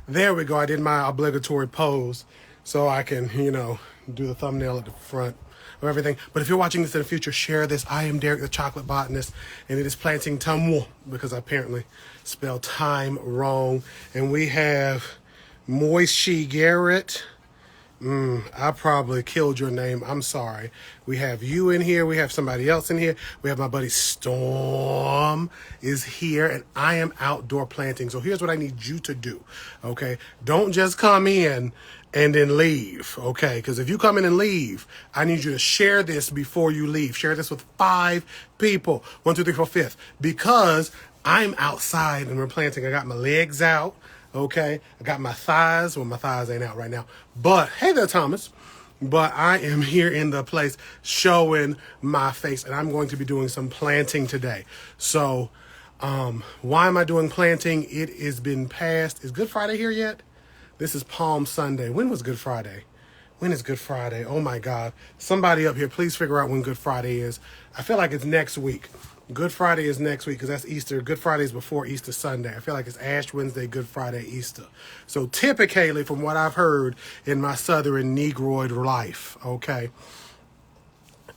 There we go. I did my obligatory pose so I can, do the thumbnail at the front of everything. But if you're watching this in the future, share this. I am Derek the Chocolate Botanist, and it is planting time because I apparently spelled time wrong. And we have Moishi Garrett. I probably killed your name. I'm sorry. We have you in here. We have somebody else in here. We have my buddy Storm is here, and I am outdoor planting. So here's what I need you to do, okay? Don't just come in and then leave, okay? Because if you come in and leave, I need you to share this before you leave. Share this with 5 people. 1, 2, 3, 4, 5. Because I'm outside and we're planting. I got my legs out. Okay, I got my thighs. Well, my thighs ain't out right now. But, hey there, Thomas. But I am here in the place showing my face. And I'm going to be doing some planting today. So, why am I doing planting? It has been past. Is Good Friday here yet? This is Palm Sunday. When was Good Friday? When is Good Friday? Oh, my God. Somebody up here, please figure out when Good Friday is. I feel like it's next week. Good Friday is next week because that's Easter. Good Friday is before Easter Sunday. I feel like it's Ash Wednesday, Good Friday, Easter. So typically, from what I've heard in my Southern Negroid life, okay,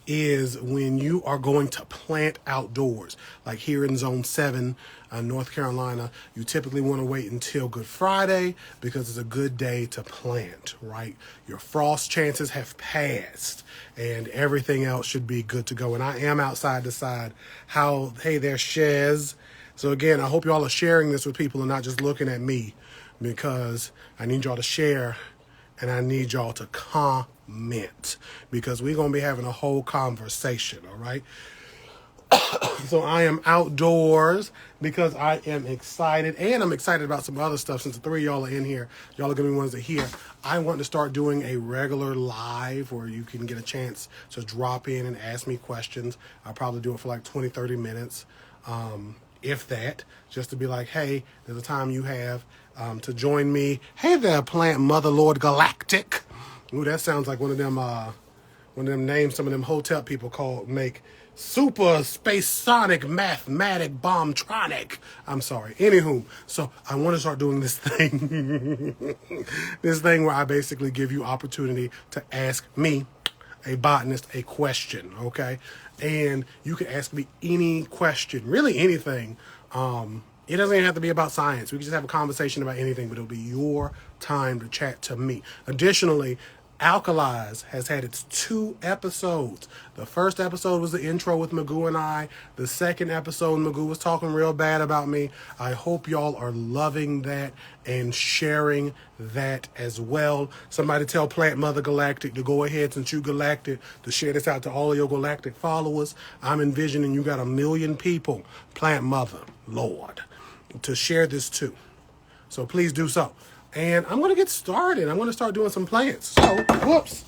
is when you are going to plant outdoors. Like here in Zone 7, North Carolina, you typically want to wait until Good Friday because it's a good day to plant, right? Your frost chances have passed and everything else should be good to go. And I am outside the side. Hey there, Shez. So again, I hope y'all are sharing this with people and not just looking at me because I need y'all to share and I need y'all to comment because we're going to be having a whole conversation, all right? So I am outdoors because I am excited, and I'm excited about some other stuff. Since the 3 of y'all are in here, y'all are going to be ones that hear. I want to start doing a regular live where you can get a chance to drop in and ask me questions. I'll probably do it for like 20, 30 minutes, if that, just to be like, hey, there's a time you have to join me. Hey there, Plant Mother Lord Galactic. Ooh, that sounds like one of them names some of them hotel people make super space sonic mathematic bombtronic. I'm sorry. Anywho, so I want to start doing this thing. This thing where I basically give you opportunity to ask me, a botanist, a question, okay? And you can ask me any question, really anything. It doesn't even have to be about science. We can just have a conversation about anything, but it'll be your time to chat to me. Additionally, Alkalize has had its 2 episodes. The first episode was the intro with Magoo and I. The second episode, Magoo was talking real bad about me. I hope y'all are loving that and sharing that as well. Somebody tell Plant Mother Galactic to go ahead, since you galactic, to share this out to all of your galactic followers. I'm envisioning you got 1 million people, Plant Mother, Lord, to share this to. So please do so. And I'm going to get started. I'm going to start doing some plants. So, whoops.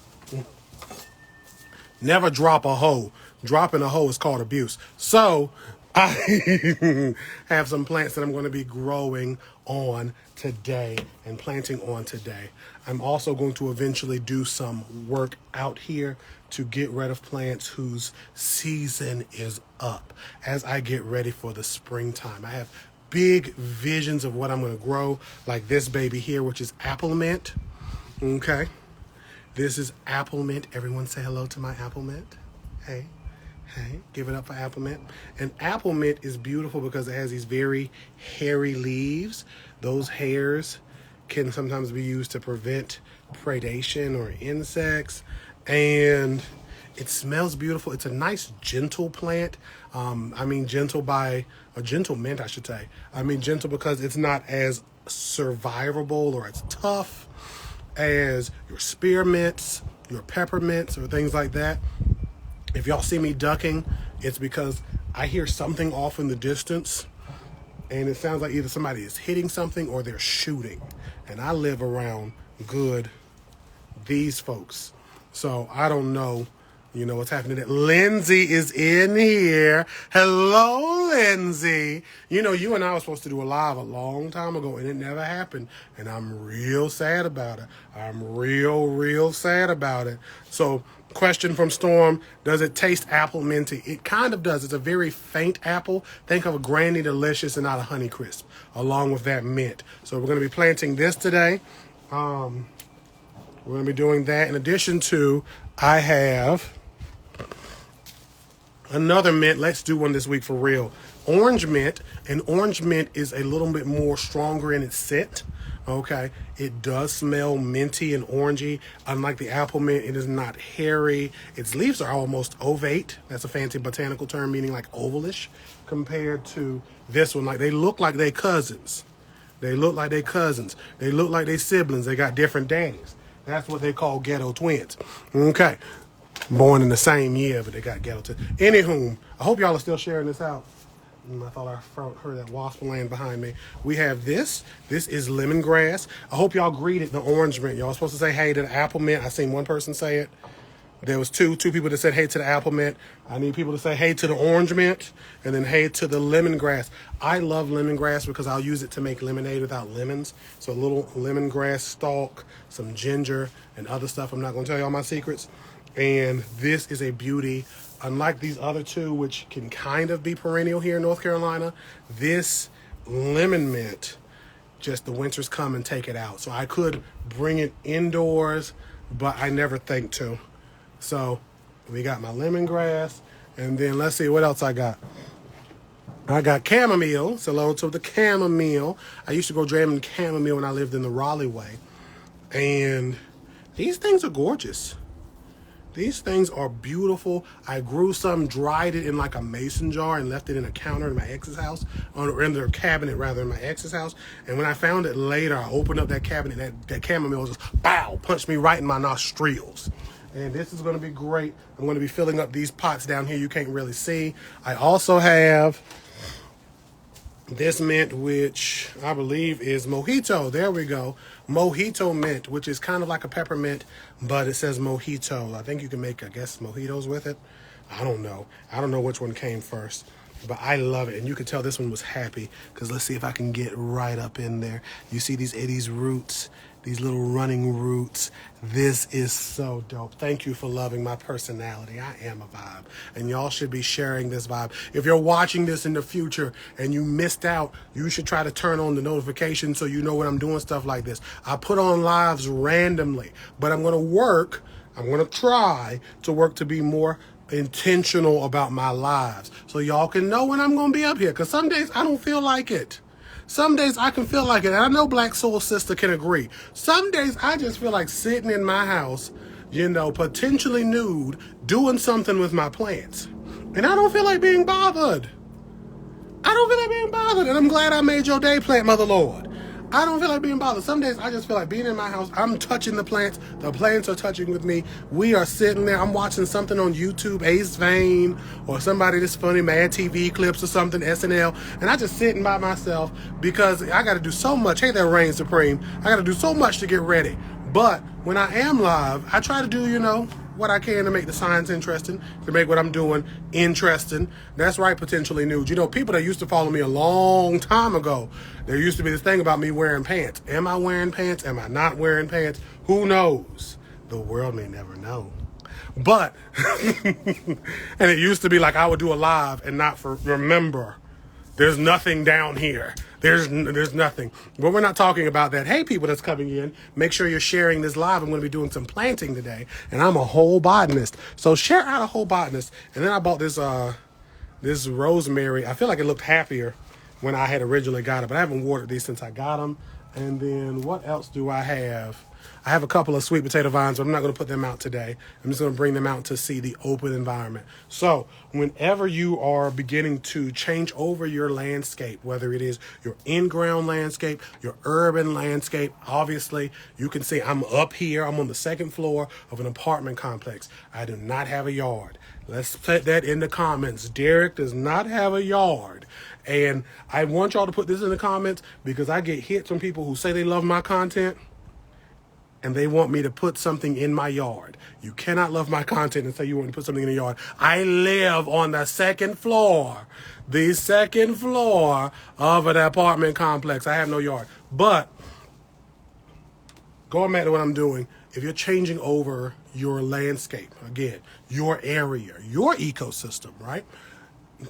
Never drop a hoe. Dropping a hoe is called abuse. So, I have some plants that I'm going to be growing on today and planting on today. I'm also going to eventually do some work out here to get rid of plants whose season is up as I get ready for the springtime. I have big visions of what I'm going to grow, like this baby here, which is apple mint. Okay. This is apple mint. Everyone say hello to my apple mint. Hey, give it up for apple mint. And apple mint is beautiful because it has these very hairy leaves. Those hairs can sometimes be used to prevent predation or insects. And it smells beautiful. It's a nice, gentle plant. Gentle mint, I should say. I mean gentle because it's not as survivable or as tough as your spearmints, your peppermints, or things like that. If y'all see me ducking, it's because I hear something off in the distance, and it sounds like either somebody is hitting something or they're shooting. And I live around these folks. So I don't know, You know what's happening. Lindsay is in here. Hello, Lindsay. You know, you and I were supposed to do a live a long time ago, and it never happened. And I'm real sad about it. I'm real sad about it. So, question from Storm, does it taste apple minty? It kind of does. It's a very faint apple. Think of a Granny Delicious and not a Honey Crisp, along with that mint. So, we're going to be planting this today. We're going to be doing that. In addition to, I have another mint. Let's do one this week for real. Orange mint. And orange mint is a little bit more stronger in its scent. Okay. It does smell minty and orangey. Unlike the apple mint, it is not hairy. Its leaves are almost ovate. That's a fancy botanical term meaning like ovalish compared to this one. Like they look like they cousins. They look like they cousins. They look like they siblings. They got different daddies. That's what they call ghetto twins. Okay. Born in the same year, but they got ghetto twins. Anywho, I hope y'all are still sharing this out. I thought I heard that wasp land behind me. We have this. This is lemongrass. I hope y'all greeted the orange mint. Y'all supposed to say hey to the apple mint. I seen one person say it. There was two people that said hey to the apple mint. I need people to say hey to the orange mint and then hey to the lemongrass. I love lemongrass because I'll use it to make lemonade without lemons. So a little lemongrass stalk, some ginger, and other stuff. I'm not going to tell you all my secrets. And this is a beauty. Unlike these other two, which can kind of be perennial here in North Carolina, this lemon mint, just the winters come and take it out. So I could bring it indoors, but I never think to. So we got my lemongrass, and then let's see what else I got. I got chamomile. So hello to the chamomile. I used to go jamming chamomile when I lived in the Raleigh way. And these things are gorgeous. These things are beautiful. I grew some, dried it in like a mason jar and left it in a counter in my ex's house, or in their cabinet rather, in my ex's house. And when I found it later, I opened up that cabinet, that chamomile just, bow, punched me right in my nostrils. And this is going to be great. I'm going to be filling up these pots down here you can't really see. I also have this mint, which I believe is mojito. There we go. Mojito mint, which is kind of like a peppermint, but it says mojito. I think you can make, I guess, mojitos with it. I don't know. I don't know which one came first, but I love it. And you can tell this one was happy because let's see if I can get right up in there. You see these roots, these little running roots. This is so dope. Thank you for loving my personality. I am a vibe, and y'all should be sharing this vibe. If you're watching this in the future and you missed out, you should try to turn on the notification so you know when I'm doing stuff like this. I put on lives randomly, but I'm going to try to work to be more intentional about my lives so y'all can know when I'm going to be up here, because some days I don't feel like it. Some days I can feel like it, and I know Black Soul Sister can agree. Some days I just feel like sitting in my house, you know, potentially nude, doing something with my plants. And I don't feel like being bothered. I don't feel like being bothered, and I'm glad I made your day, Plant Mother Lord. I don't feel like being bothered. Some days I just feel like being in my house. I'm touching the plants are touching with me. We are sitting there. I'm watching something on YouTube, Ace Vane, or somebody that's funny, Mad TV clips or something, SNL, and I just sitting by myself because I got to do so much. Hey there, Reign Supreme. I got to do so much to get ready. But when I am live, I try to do, you know, what I can to make the science interesting, to make what I'm doing interesting. That's right, potentially nude. You know, people that used to follow me a long time ago, there used to be this thing about me wearing pants. Am I wearing pants? Am I not wearing pants? Who knows? The world may never know. But, and it used to be like I would do a live and not remember. There's nothing down here. There's nothing. But we're not talking about that. Hey, people that's coming in, make sure you're sharing this live. I'm going to be doing some planting today, and I'm a whole botanist. So share out a whole botanist. And then I bought this rosemary. I feel like it looked happier when I had originally got it, but I haven't watered these since I got them. And then what else do I have? I have a couple of sweet potato vines, but I'm not going to put them out today. I'm just going to bring them out to see the open environment. So whenever you are beginning to change over your landscape, whether it is your in-ground landscape, your urban landscape, obviously you can see I'm up here. I'm on the second floor of an apartment complex. I do not have a yard. Let's put that in the comments. Derek does not have a yard. And I want y'all to put this in the comments because I get hits from people who say they love my content. and they want me to put something in my yard. You cannot love my content and say you want to put something in the yard. I live on the second floor. The second floor of an apartment complex. I have no yard. But going back to what I'm doing, if you're changing over your landscape, again, your area, your ecosystem, right?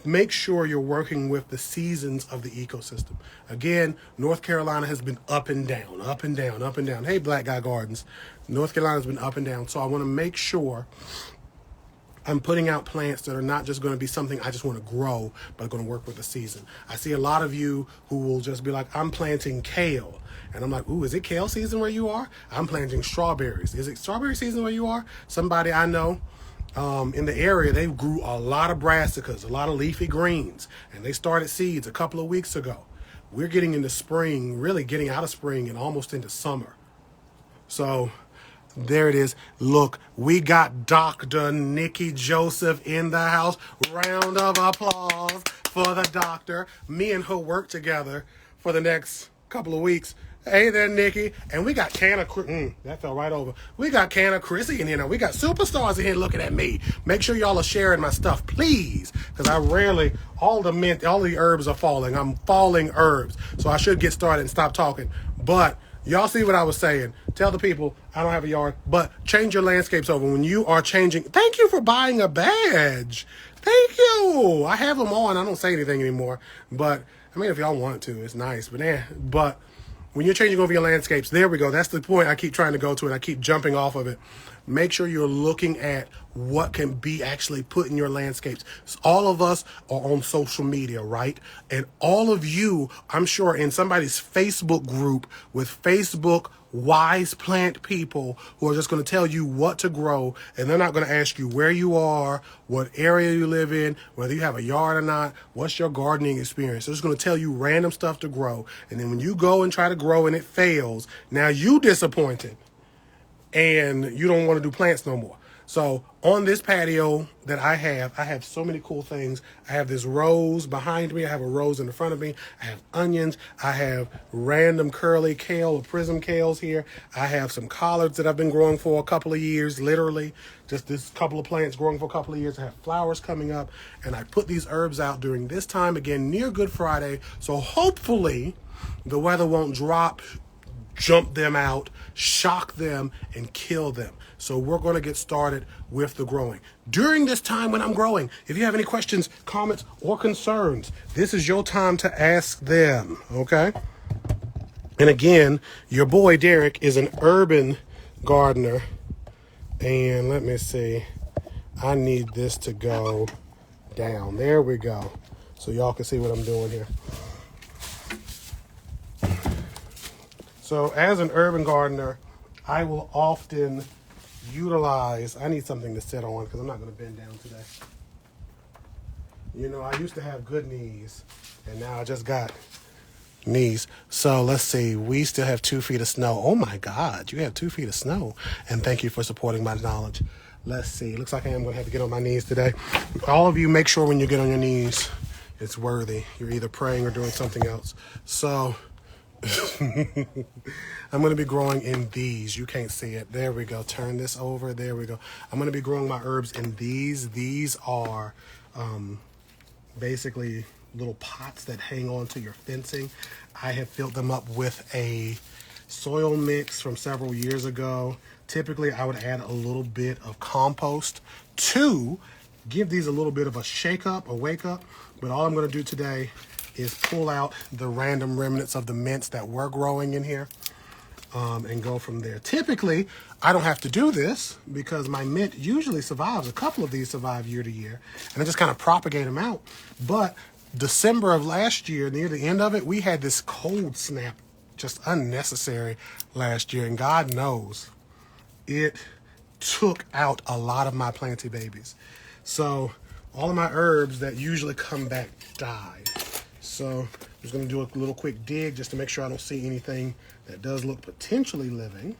Make sure you're working with the seasons of the ecosystem. Again, North Carolina has been up and down, up and down, up and down. Hey, Black Guy Gardens. North Carolina's been up and down. So I want to make sure I'm putting out plants that are not just going to be something I just want to grow, but are going to work with the season. I see a lot of you who will just be like, I'm planting kale. And I'm like, ooh, is it kale season where you are? I'm planting strawberries. Is it strawberry season where you are? Somebody I know in the area, they grew a lot of brassicas, a lot of leafy greens, and they started seeds a couple of weeks ago. We're getting into spring, really getting out of spring and almost into summer. So there it is. Look, we got Dr. Nikki Joseph in the house. Round of applause for the doctor. Me and her work together for the next couple of weeks. Hey there, Nikki. And we got that fell right over. We got Chrissy in here now. We got superstars in here looking at me. Make sure y'all are sharing my stuff, please. Because I rarely, all the herbs are falling. I'm falling herbs. So I should get started and stop talking. But y'all see what I was saying. Tell the people I don't have a yard, but change your landscapes over when you are changing. Thank you for buying a badge. Thank you. I have them on. I don't say anything anymore. But, I mean, if y'all want to, it's nice. But when you're changing over your landscapes, there we go. That's the point I keep trying to go to, and I keep jumping off of it. Make sure you're looking at what can be actually put in your landscapes. All of us are on social media, right? And all of you, I'm sure, in somebody's Facebook group with Facebook wise plant people who are just going to tell you what to grow, and they're not going to ask you where you are, what area you live in, whether you have a yard or not, what's your gardening experience. They're just going to tell you random stuff to grow, and then when you go and try to grow and it fails, now you disappointed and you don't want to do plants no more. So on this patio that I have so many cool things. I have this rose behind me. I have a rose in the front of me. I have onions. I have random curly kale or prism kales here. I have some collards that I've been growing for a couple of years, literally. Just this couple of plants growing for a couple of years. I have flowers coming up. And I put these herbs out during this time, again, near Good Friday. So hopefully the weather won't drop, jump them out, shock them, and kill them. So we're going to get started with the growing. During this time when I'm growing, if you have any questions, comments, or concerns, this is your time to ask them, okay? And again, your boy Derek is an urban gardener. And let me see. I need this to go down. There we go. So y'all can see what I'm doing here. So as an urban gardener, I will often utilize, I need something to sit on because I'm not going to bend down today. You know, I used to have good knees, and now I just got knees. So let's see, we still have 2 feet of snow. Oh my God, you have 2 feet of snow. And thank you for supporting my knowledge. Let's see, looks like I am going to have to get on my knees today. All of you, make sure when you get on your knees, it's worthy. You're either praying or doing something else. So I'm going to be growing in these. You can't see it. There we go. Turn this over. There we go. I'm going to be growing my herbs in these. These are basically little pots that hang on to your fencing. I have filled them up with a soil mix from several years ago. Typically, I would add a little bit of compost to give these a little bit of a shake up, a wake up. But all I'm going to do today is pull out the random remnants of the mints that were growing in here and go from there. Typically, I don't have to do this because my mint usually survives. A couple of these survive year to year, and I just kind of propagate them out. But December of last year, near the end of it, we had this cold snap, just unnecessary last year, and God knows it took out a lot of my planty babies. So all of my herbs that usually come back died. So I'm just going to do a little quick dig just to make sure I don't see anything that does look potentially living.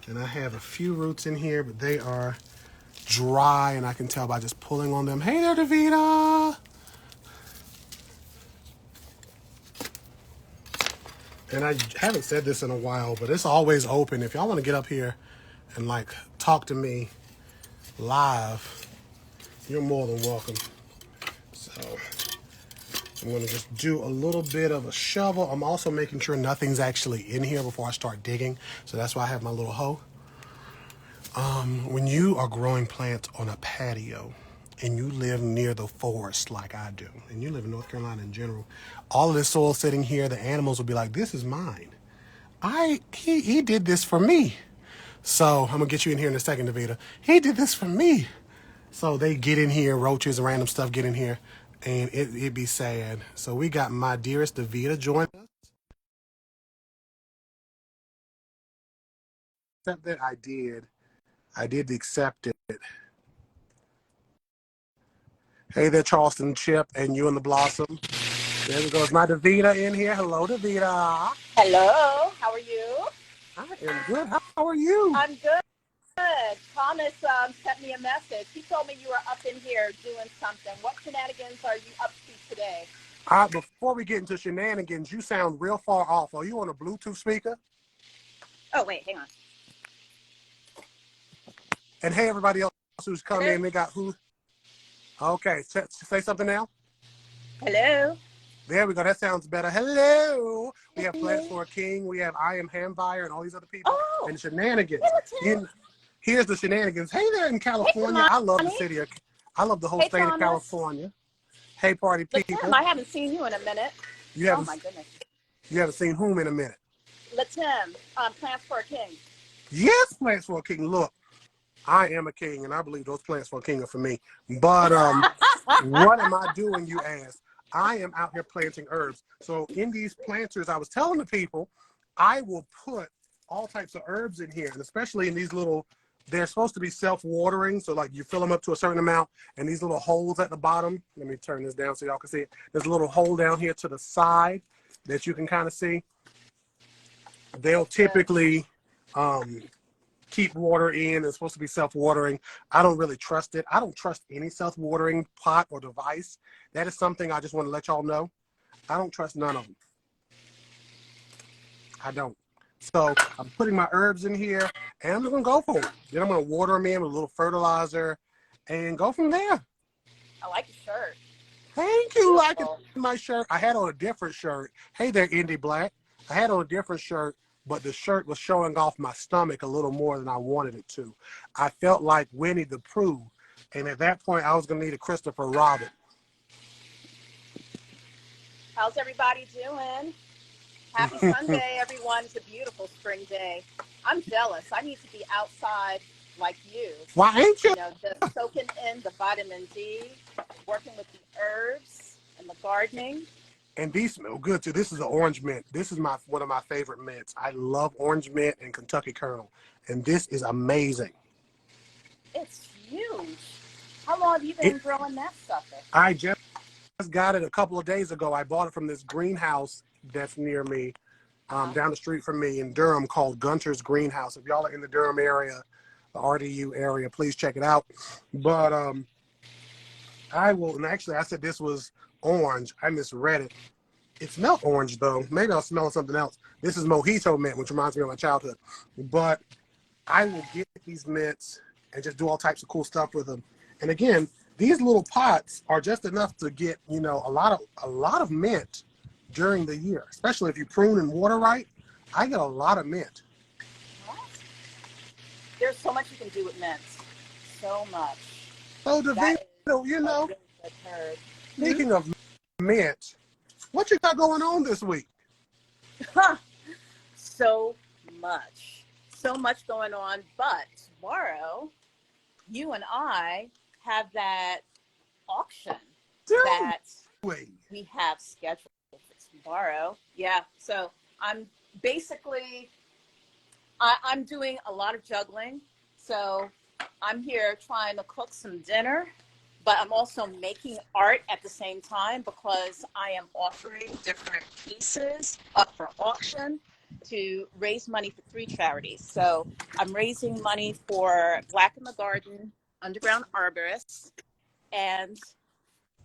And I have a few roots in here, but they are dry, and I can tell by just pulling on them. Hey there, Davida! And I haven't said this in a while, but it's always open. If y'all want to get up here and like talk to me live, you're more than welcome. So I'm going to just do a little bit of a shovel. I'm also making sure nothing's actually in here before I start digging. So that's why I have my little hoe. When you are growing plants on a patio and you live near the forest like I do, and you live in North Carolina in general, all of this soil sitting here, the animals will be like, this is mine. He did this for me. So I'm gonna get you in here in a second, Davida. He did this for me. So they get in here, roaches and random stuff get in here, and it'd be sad. So we got my dearest Davida joining us. Except that I did accept it. Hey there, Charleston Chip, and you and the Blossom. There we go. Is my Davida in here? Hello, Davida. Hello, how are you? I am good. How are you? I'm good. Thomas sent me a message. He told me you were up in here doing something. What shenanigans are you up to today? Before we get into shenanigans, you sound real far off. Are you on a Bluetooth speaker? Oh, wait, hang on. And hey, everybody else who's come Hello? in, they got who? Okay, say something now. Hello? There we go. That sounds better. Hello. We have Plants Hello? for a King. We have I Am Hamfire and all these other people. Oh, And shenanigans. Tim. Here's the shenanigans. Hey there in Hey, California. Tamani. I love the city of, I love the whole Hey, state of Thomas. California. Hey, party Latim, people. I haven't seen you in a minute. Oh, my goodness. You haven't seen whom in a minute? Latim, Plants for a King. Yes, Plants for a King. Look, I am a king, and I believe those Plants for a King are for me. But what am I doing, you ask? I am out here planting herbs. So in these planters, I was telling the people, I will put all types of herbs in here, and especially in these little, they're supposed to be self-watering. So like you fill them up to a certain amount, and these little holes at the bottom, let me turn this down so y'all can see it. There's a little hole down here to the side that you can kind of see. They'll typically keep water in. It's supposed to be self-watering. I don't really trust it. I don't trust any self-watering pot or device. That is something I just want to let y'all know. I don't trust none of them. I don't. So I'm putting my herbs in here, and I'm going to go for it. Then I'm going to water them in with a little fertilizer and go from there. I like your shirt. Thank you. Liking my shirt. I had on a different shirt. Hey there, Indy Black. I had on a different shirt, but the shirt was showing off my stomach a little more than I wanted it to. I felt like Winnie the Pooh, and at that point, I was going to need a Christopher Robin. How's everybody doing? Happy Sunday, everyone. It's a beautiful spring day. I'm jealous. I need to be outside like you. Why ain't you? You know, just soaking in the vitamin D, working with the herbs and the gardening. And these smell good too. This is an orange mint. This is one of my favorite mints. I love orange mint and Kentucky Colonel. And this is amazing. It's huge. How long have you been growing that sucker? I just got it a couple of days ago. I bought it from this greenhouse that's near me, down the street from me in Durham, called Gunter's Greenhouse. If y'all are in the Durham area, the RDU area, please check it out. But I will, and actually I said this was orange. I misread it. It smelled orange though. Maybe I was smelling something else. This is mojito mint, which reminds me of my childhood. But I will get these mints and just do all types of cool stuff with them. And again, these little pots are just enough to get, you know, a lot of mint during the year, especially if you prune and water right. I get a lot of mint. There's so much you can do with mints. So much. So, Davida, you know, speaking of mint, what you got going on this week? So much. So much going on. But tomorrow, you and I have that auction that we have scheduled for tomorrow. Yeah. So I'm basically, I'm doing a lot of juggling. So I'm here trying to cook some dinner, but I'm also making art at the same time because I am offering different pieces up for auction to raise money for 3 charities. So I'm raising money for Black in the Garden, Underground Arborists, and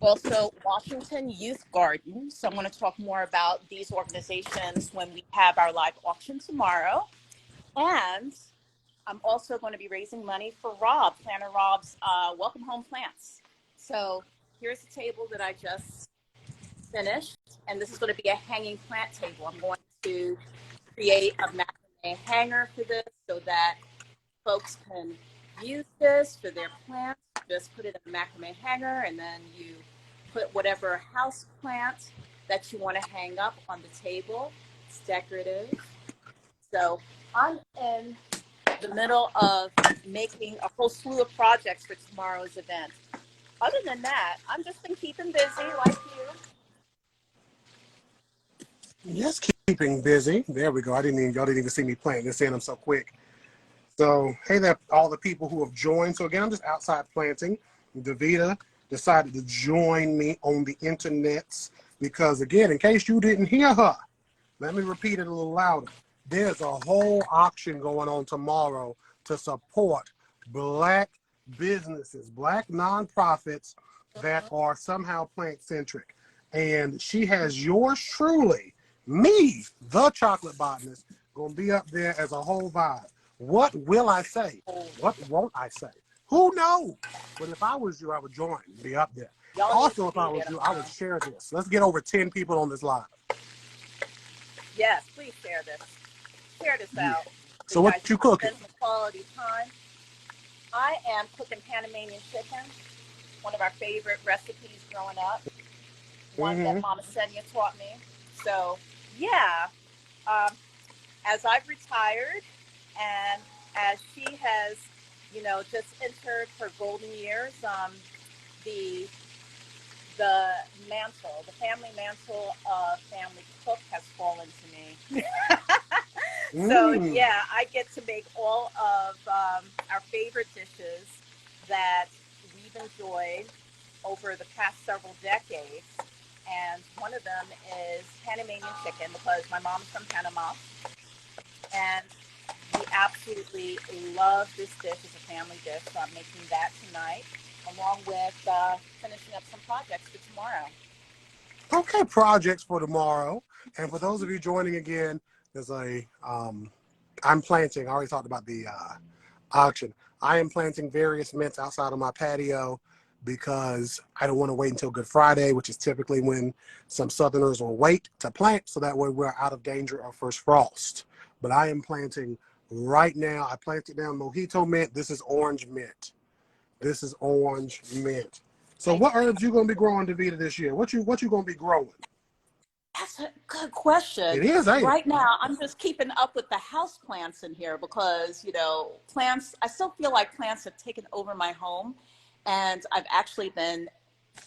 Also, Washington Youth Garden. So I'm going to talk more about these organizations when we have our live auction tomorrow. And I'm also going to be raising money for Rob, Planner Rob's Welcome Home Plants. So here's the table that I just finished, and this is going to be a hanging plant table. I'm going to create a macrame hanger for this so that folks can use this for their plants. Just put it in a macrame hanger, and then you put whatever house plant that you want to hang up on the table. It's decorative. So I'm in the middle of making a whole slew of projects for tomorrow's event. Other than that, I've just been keeping busy like you. Yes, keeping busy. There we go. Y'all didn't even see me playing this in. I'm so quick. So, hey there, all the people who have joined. So again, I'm just outside planting. Davida decided to join me on the internets because, again, in case you didn't hear her, let me repeat it a little louder. There's a whole auction going on tomorrow to support Black businesses, Black nonprofits that are somehow plant-centric. And she has yours truly, me, the Chocolate Botanist, going to be up there as a whole vibe. What will I say? What won't I say? Who knows? But if I was you, I would join, be up there. Also, if I was you, I would share this. Let's get over 10 people on this live. Yes, please share this. Share this out. So what you cooking? Spend some quality time. I am cooking Panamanian chicken, one of our favorite recipes growing up. One that Mama Senya taught me. So, yeah, as I've retired and as she has, just entered her golden years, the mantle, the family mantle of family cook has fallen to me. So, yeah, I get to make all of our favorite dishes that we've enjoyed over the past several decades. And one of them is Panamanian chicken because my mom's from Panama. And we absolutely love this dish as a family dish. So I'm making that tonight along with finishing up some projects for tomorrow. Okay, projects for tomorrow. And for those of you joining again, there's I'm planting. I already talked about the auction. I am planting various mints outside of my patio because I don't want to wait until Good Friday, which is typically when some Southerners will wait to plant, so that way we're out of danger of first frost. But I am planting right now. I planted down mojito mint. This is orange mint. This is orange mint. So what herbs you gonna be growing, Davida, this year? What you gonna be growing? That's a good question. It is, ain't right it? now, I'm just keeping up with the house plants in here because, plants, I still feel like plants have taken over my home. And I've actually been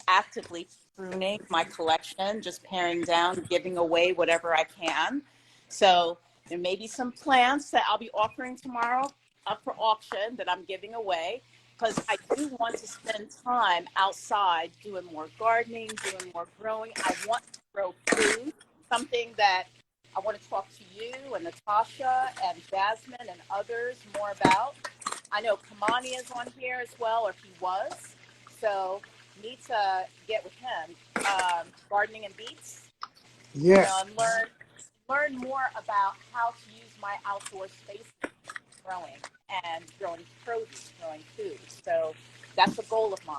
actively pruning my collection, just paring down, giving away whatever I can. So there may be some plants that I'll be offering tomorrow up for auction that I'm giving away because I do want to spend time outside doing more gardening, doing more growing. I want to grow food, something that I want to talk to you and Natasha and Jasmine and others more about. I know Kamani is on here as well, or he was. So need to get with him. Gardening and beets. Yes. And learn more about how to use my outdoor space growing and growing produce, growing food. So that's a goal of mine.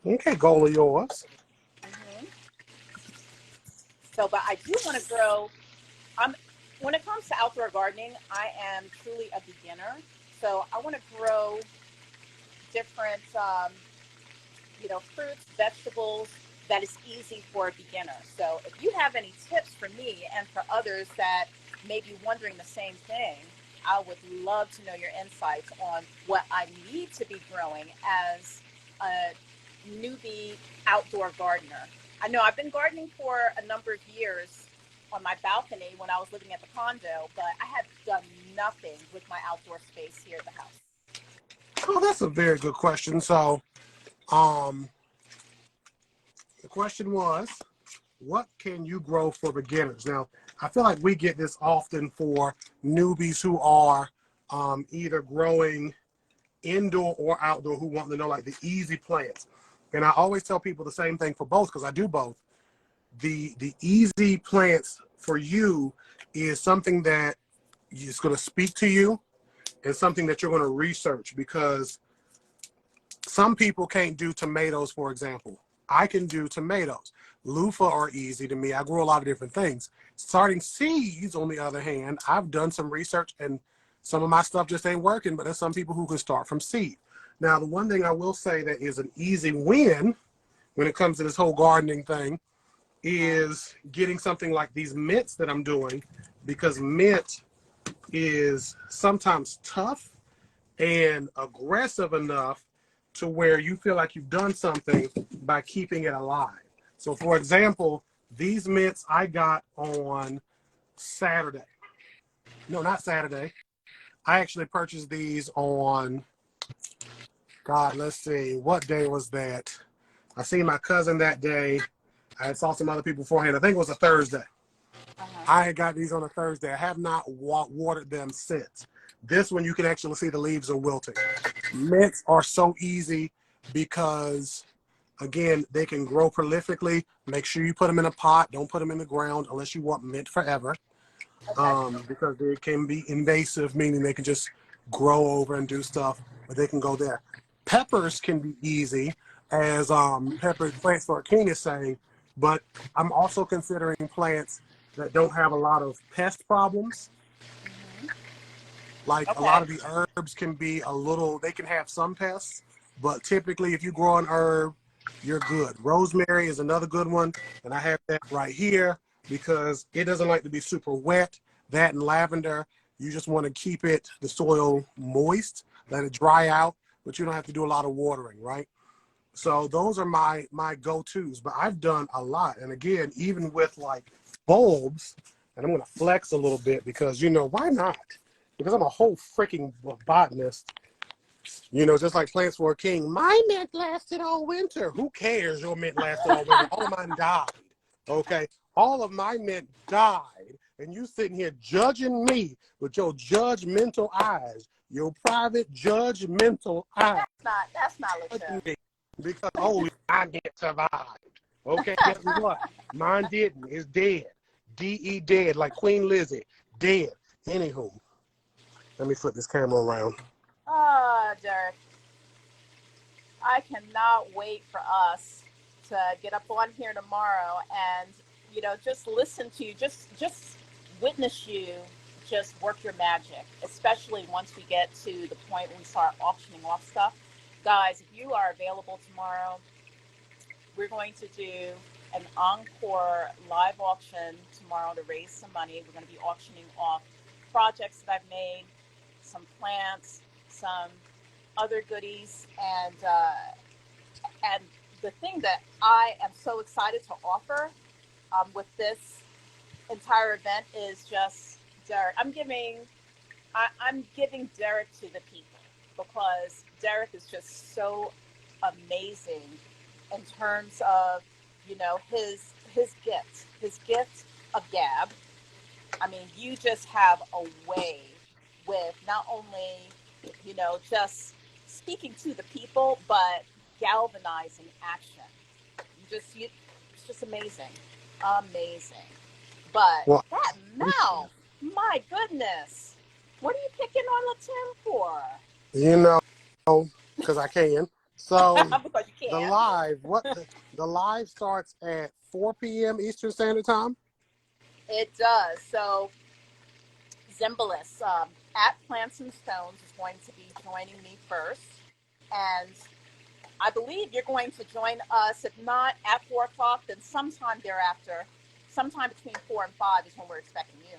Okay, goal of yours. So, but I do want to grow. When it comes to outdoor gardening, I am truly a beginner. So I want to grow different, fruits, vegetables that is easy for a beginner. So if you have any tips for me and for others that may be wondering the same thing, I would love to know your insights on what I need to be growing as a newbie outdoor gardener. I know I've been gardening for a number of years on my balcony when I was living at the condo, but I have done nothing with my outdoor space here at the house. Oh, that's a very good question. So, the question was, what can you grow for beginners? Now, I feel like we get this often for newbies who are either growing indoor or outdoor, who want to know like the easy plants. And I always tell people the same thing for both, because I do both. The easy plants for you is something that is going to speak to you and something that you're going to research, because some people can't do tomatoes, for example. I can do tomatoes. Loofah are easy to me. I grow a lot of different things. Starting seeds, on the other hand, I've done some research and some of my stuff just ain't working, but there's some people who can start from seed. Now, the one thing I will say that is an easy win when it comes to this whole gardening thing is getting something like these mints that I'm doing, because mint is sometimes tough and aggressive enough to where you feel like you've done something by keeping it alive. So for example, these mints I got on Saturday. No, not Saturday. I actually purchased these on, God, let's see, what day was that? I seen my cousin that day. I saw some other people beforehand. I think it was a Thursday. I had got these on a Thursday. I have not watered them since. This one, you can actually see the leaves are wilting. Mints are so easy because, again, they can grow prolifically. Make sure you put them in a pot. Don't put them in the ground unless you want mint forever, because they can be invasive, meaning they can just grow over and do stuff, but they can go there. Peppers can be easy, as Pepper Plants for a King is saying, but I'm also considering plants that don't have a lot of pest problems. Like a lot of the herbs can be a little, they can have some pests, but typically if you grow an herb, you're good. Rosemary is another good one, and I have that right here because it doesn't like to be super wet. That and lavender, you just want to keep it, the soil moist, let it dry out, but you don't have to do a lot of watering, right? So those are my go-tos, but I've done a lot. And again, even with like bulbs, and I'm going to flex a little bit because, you know, why not? Because I'm a whole freaking botanist, you know, just like Plants for a King. My mint lasted all winter. Who cares? Your mint lasted all winter. All of mine died. Okay. All of my mint died. And you sitting here judging me with your judgmental eyes, your private judgmental eyes. That's not legit. Because, oh, I get survived. Okay. Guess what? Mine didn't. It's dead. D-E dead, like Queen Lizzie. Dead. Anywho. Let me flip this camera around. Derek, I cannot wait for us to get up on here tomorrow and, you know, just listen to you, just witness you just work your magic, especially once we get to the point when we start auctioning off stuff. Guys, if you are available tomorrow, we're going to do an encore live auction tomorrow to raise some money. We're going to be auctioning off projects that I've made, some plants, some other goodies, and the thing that I am so excited to offer with this entire event is just Derek. I'm giving Derek to the people because Derek is just so amazing in terms of, you know, his gift of gab. I mean, you just have a way with not only, you know, just speaking to the people, but galvanizing action. It's just amazing. Amazing. But Well, that mouth, my goodness. What are you picking on Latin for? you know, because I can. So Because you the can. the live starts at 4 p.m. Eastern Standard Time. It does. So Zimbalist at Plants and Stones is going to be joining me first. And I believe you're going to join us, if not at 4 o'clock, then sometime thereafter. Sometime between 4 and 5 is when we're expecting you.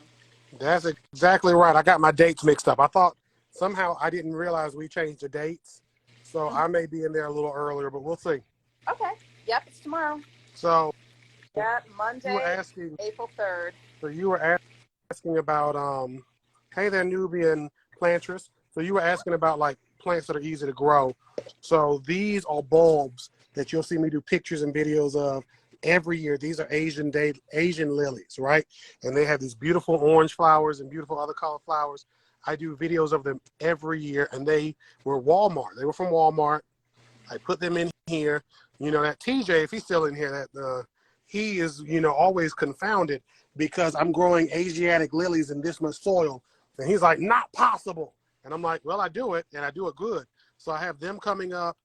That's exactly right. I got my dates mixed up. I thought somehow I didn't realize we changed the dates. So I may be in there a little earlier, but we'll see. Okay. Yep, it's tomorrow. So Yeah, Monday, you were asking, April 3rd. So you were asking about, hey there, Nubian plantress. So you were asking about like plants that are easy to grow. So these are bulbs that you'll see me do pictures and videos of every year. These are Asian lilies, right? And they have these beautiful orange flowers and beautiful other color flowers. I do videos of them every year, and they were Walmart. They were from Walmart. I put them in here. You know, that TJ, if he's still in here, that he is, you know, always confounded because I'm growing Asiatic lilies in this much soil. And he's like, not possible. And I'm like, well, I do it, and I do it good. So I have them coming up.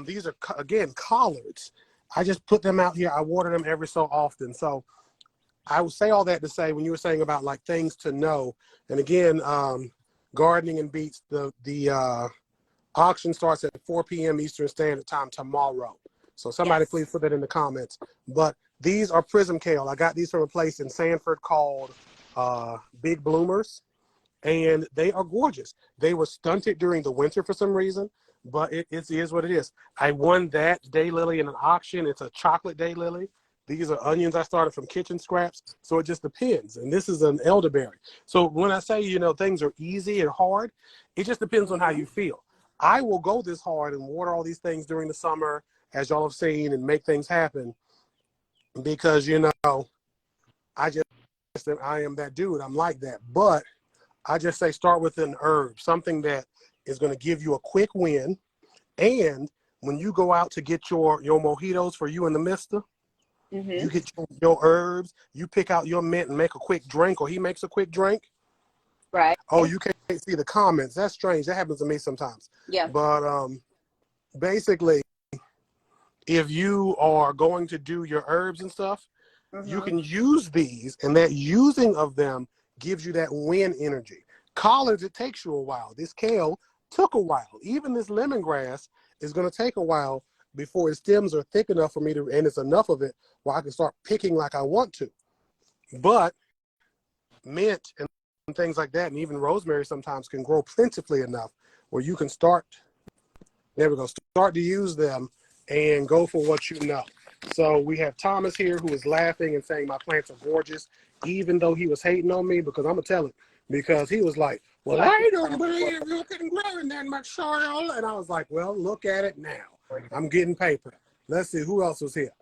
These are, again, collards. I just put them out here. I water them every so often. So I would say all that to say, when you were saying about like things to know, and again, gardening and beets, the auction starts at 4 p.m. Eastern Standard Time tomorrow. So somebody please put that in the comments. But these are prism kale. I got these from a place in Sanford called Big Bloomers, and they are gorgeous. They were stunted during the winter for some reason, but it is what it is. I won that daylily in an auction. It's a chocolate daylily. These are onions I started from kitchen scraps, so it just depends. And this is an elderberry. So when I say, you know, things are easy and hard, it just depends on how you feel. I will go this hard and water all these things during the summer, as y'all have seen, and make things happen because, you know, I am that dude. I'm like that. But I just say start with an herb, something that is going to give you a quick win. And when you go out to get your mojitos for you and the mister, you get your herbs, you pick out your mint and make a quick drink, or he makes a quick drink. Right. Oh, you can't see the comments. That's strange. That happens to me sometimes. Yeah. But basically, if you are going to do your herbs and stuff, you can use these, and that using of them gives you that win energy. Collards, it takes you a while. This kale took a while. Even this lemongrass is going to take a while before its stems are thick enough for me to, and it's enough of it where I can start picking like I want to. But mint and things like that, and even rosemary sometimes can grow plentifully enough where you can start, there we go, start to use them and go for what you know. So we have Thomas here who is laughing and saying my plants are gorgeous, even though he was hating on me, because I'm going to tell it, because he was like, well, I don't believe you can grow in that much soil. And I was like, well, look at it now. I'm getting paper. Let's see who else was here.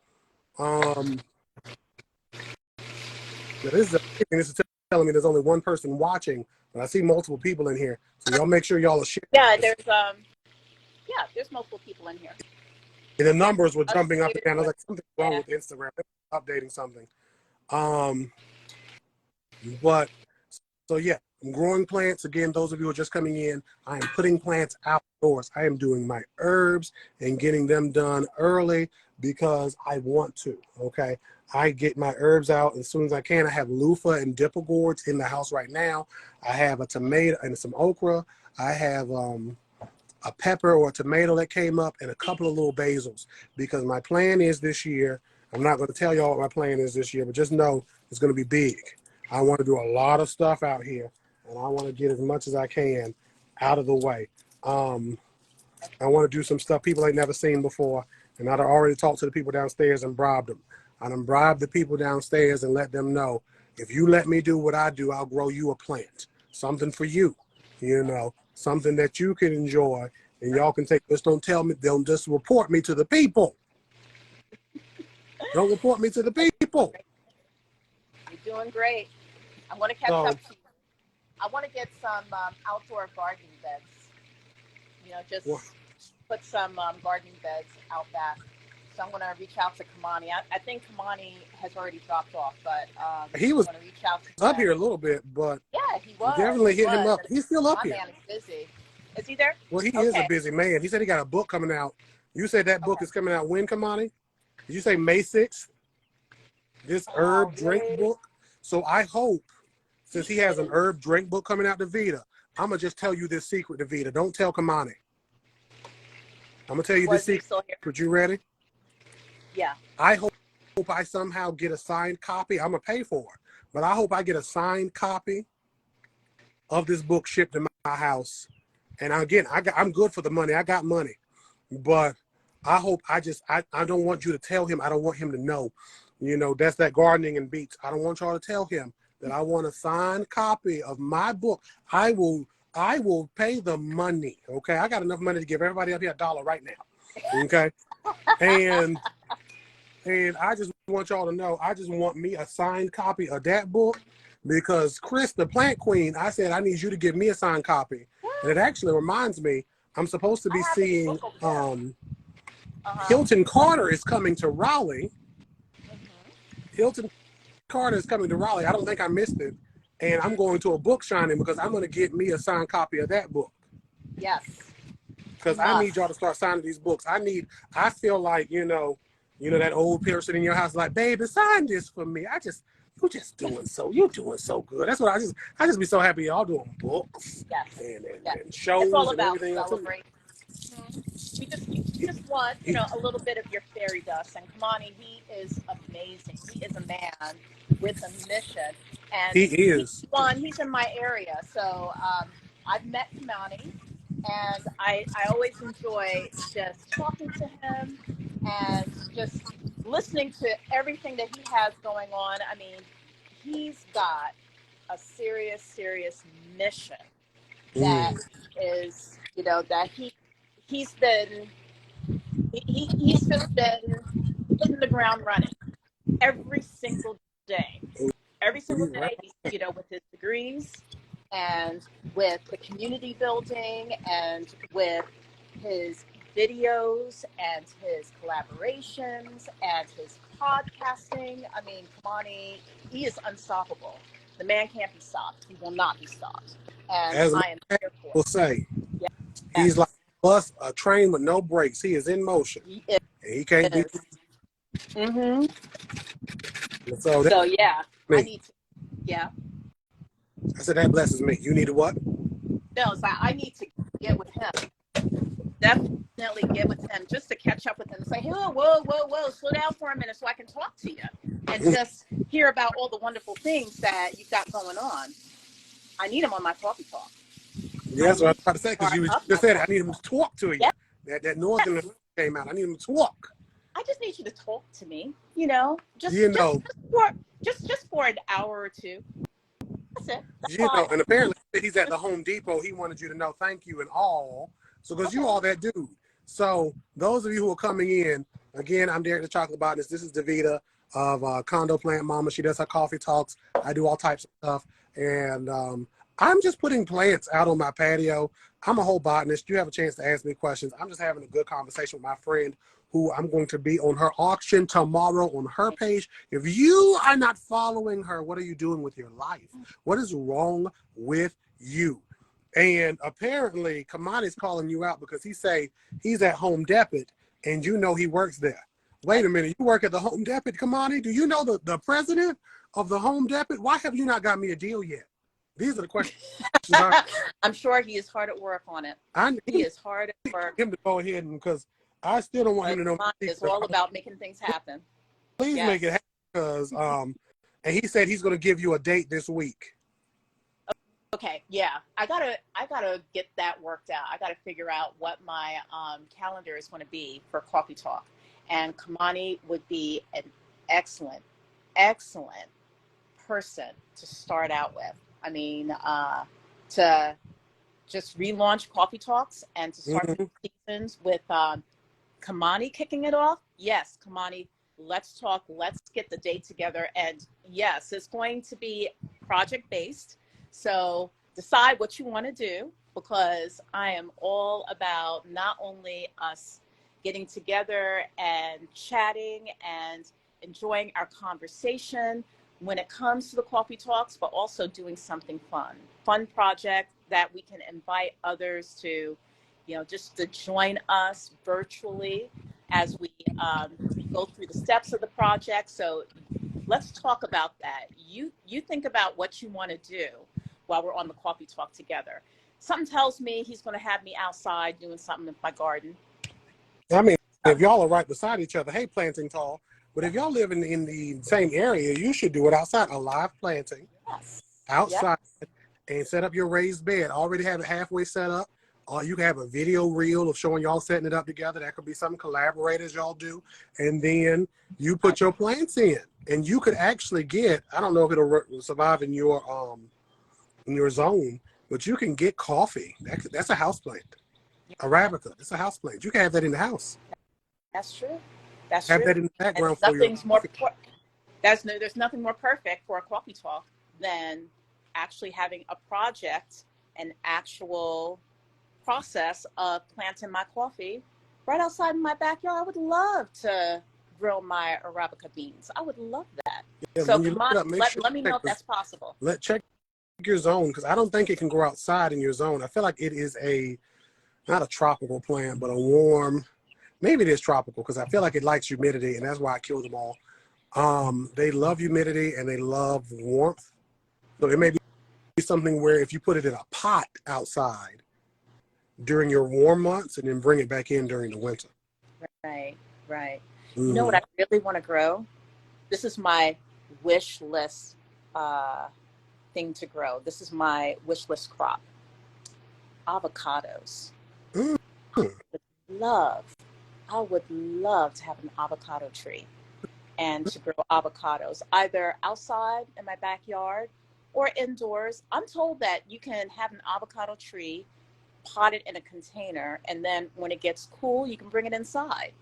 This is telling me there's only one person watching, but I see multiple people in here. So y'all make sure y'all are sharing. Yeah, there's multiple people in here. And the numbers were jumping up and down. I was like, something's wrong with Instagram. They're updating something. But so yeah, I'm growing plants. Again, those of you who are just coming in, I am putting plants outdoors. I am doing my herbs and getting them done early because I want to, okay? I get my herbs out as soon as I can. I have loofah and dipple gourds in the house right now. I have a tomato and some okra. I have a pepper or a tomato that came up and a couple of little basils, because my plan is this year, I'm not going to tell y'all what my plan is this year, but just know it's going to be big. I want to do a lot of stuff out here, and I want to get as much as I can out of the way. I want to do some stuff people ain't never seen before, and I'd already talked to the people downstairs and bribed them. I done bribed the people downstairs and let them know, if you let me do what I do, I'll grow you a plant, something for you, you know, something that you can enjoy, and y'all can take. Just don't tell me, don't just report me to the people. Don't report me to the people. You're doing great. I'm going to catch up to you. I want to get some outdoor gardening beds. You know, just put some gardening beds out back. So I'm going to reach out to Kamani. I think Kamani has already dropped off, but he was going to reach out to up here a little bit, but yeah, he was. Definitely hit him up. He's still up here. My man is busy. Is he there? Well, he is a busy man. He said he got a book coming out. You said that book is coming out when, Kamani? Did you say May 6th? This herb drink book? So I hope, since he has an herb drink book coming out, Davida, I'm going to just tell you this secret, Davida. Don't tell Kamani. I'm going to tell you this secret. You ready? Yeah. I hope I somehow get a signed copy. I'm going to pay for it. But I hope I get a signed copy of this book shipped to my house. And again, I'm good for the money. I got money. But I hope I don't want you to tell him. I don't want him to know. You know, that's that gardening and beets. I don't want y'all to tell him that I want a signed copy of my book. I will pay the money. Okay. I got enough money to give everybody up here $1 right now. Okay. And I just want y'all to know, I just want me a signed copy of that book, because Chris, the plant queen, I said, I need you to give me a signed copy. And it actually reminds me, I'm supposed to be seeing, Hilton Carter is coming to Raleigh. Hilton Carter is coming to Raleigh. I don't think I missed it. And I'm going to a book signing because I'm going to get me a signed copy of that book. Yes. Because I need y'all to start signing these books. I feel like, you know that old person in your house, like, baby, sign this for me. You're doing so good. That's what I just be so happy y'all doing books and shows it's all and about everything else. Celebrate. You just want, a little bit of your fairy dust. And Kamani, he is amazing. He is a man with a mission. And He is. he's in my area. So I've met Kamani, and I always enjoy just talking to him and just listening to everything that he has going on. I mean, he's got a serious, serious mission that is, that he's just been hitting the ground running every single day. Every single day, he's, with his degrees and with the community building and with his videos and his collaborations and his podcasting. I mean, Kamani, he is unstoppable. The man can't be stopped. He will not be stopped. And as I am here for will say, he's like a train with no brakes. He is in motion. He is. And he can't be. So yeah, I need to. Yeah. I said that blesses me. You need to what? No, so I need to get with him. Definitely get with him just to catch up with him and say, hey, whoa, slow down for a minute so I can talk to you and just hear about all the wonderful things that you've got going on. I need him on my coffee talk. Yeah, that's what I was about to say, because you just said it. I need him to talk to you. Yeah. That northern came out. I need him to talk. I just need you to talk to me, just for an hour or two. That's it. That's and apparently he's at the Home Depot. He wanted you to know thank you and all. So, because you all that dude. So, those of you who are coming in, again, I'm Derek the Chocolate Botanist. This is Davida of Condo Plant Mama. She does her coffee talks. I do all types of stuff. And I'm just putting plants out on my patio. I'm a whole botanist. You have a chance to ask me questions. I'm just having a good conversation with my friend who I'm going to be on her auction tomorrow on her page. If you are not following her, what are you doing with your life? What is wrong with you? And apparently, Kamani's calling you out because he say he's at Home Depot and he works there. Wait a minute, you work at the Home Depot, Kamani? Do you know the president of the Home Depot? Why have you not got me a deal yet? These are the questions. I'm sure he is hard at work on it. He is hard at work. Him to go ahead because I still don't want him to know. It's all about making things happen. Please make it happen because and he said he's going to give you a date this week. Okay, yeah, I gotta get that worked out. I gotta figure out what my calendar is going to be for Coffee Talk, and Kamani would be an excellent person to start out with. I mean, to just relaunch Coffee Talks and to start the seasons with Kamani kicking it off. Yes, Kamani, let's talk. Let's get the date together. And yes, it's going to be project-based. So decide what you want to do, because I am all about not only us getting together and chatting and enjoying our conversation when it comes to the coffee talks, but also doing something fun project that we can invite others to, just to join us virtually as we go through the steps of the project. So let's talk about that. You think about what you want to do while we're on the coffee talk together. Something tells me he's going to have me outside doing something in my garden. I mean, if y'all are right beside each other, hey, planting tall. But if y'all live in the same area, you should do it outside, a live planting, outside, and set up your raised bed. Already have it halfway set up. Or you can have a video reel of showing y'all setting it up together. That could be some collaborators y'all do. And then you put your plants in. And you could actually get, I don't know if it'll survive in your zone, but you can get coffee. That's a house plant. Arabica, it's a house plant. You can have that in the house. That's true. Have that in the background for your there's nothing more perfect for a coffee talk than actually having a project, an actual process of planting my coffee right outside in my backyard. I would love to grow my Arabica beans. I would love that. Yeah, So when you come look on, it up, make sure let me know if that's possible. check your zone, because I don't think it can grow outside in your zone. I feel like it is not a tropical plant, but a warm. Maybe it is tropical because I feel like it likes humidity, and that's why I killed them all. They love humidity and they love warmth. So it may be something where if you put it in a pot outside during your warm months and then bring it back in during the winter. Right, right. Mm-hmm. You know what I really want to grow? This is my wish list thing to grow. This is my wish list crop. Avocados. Mm-hmm. I would love to have an avocado tree and to grow avocados either outside in my backyard or indoors. I'm told that you can have an avocado tree potted in a container, and then when it gets cool, you can bring it inside.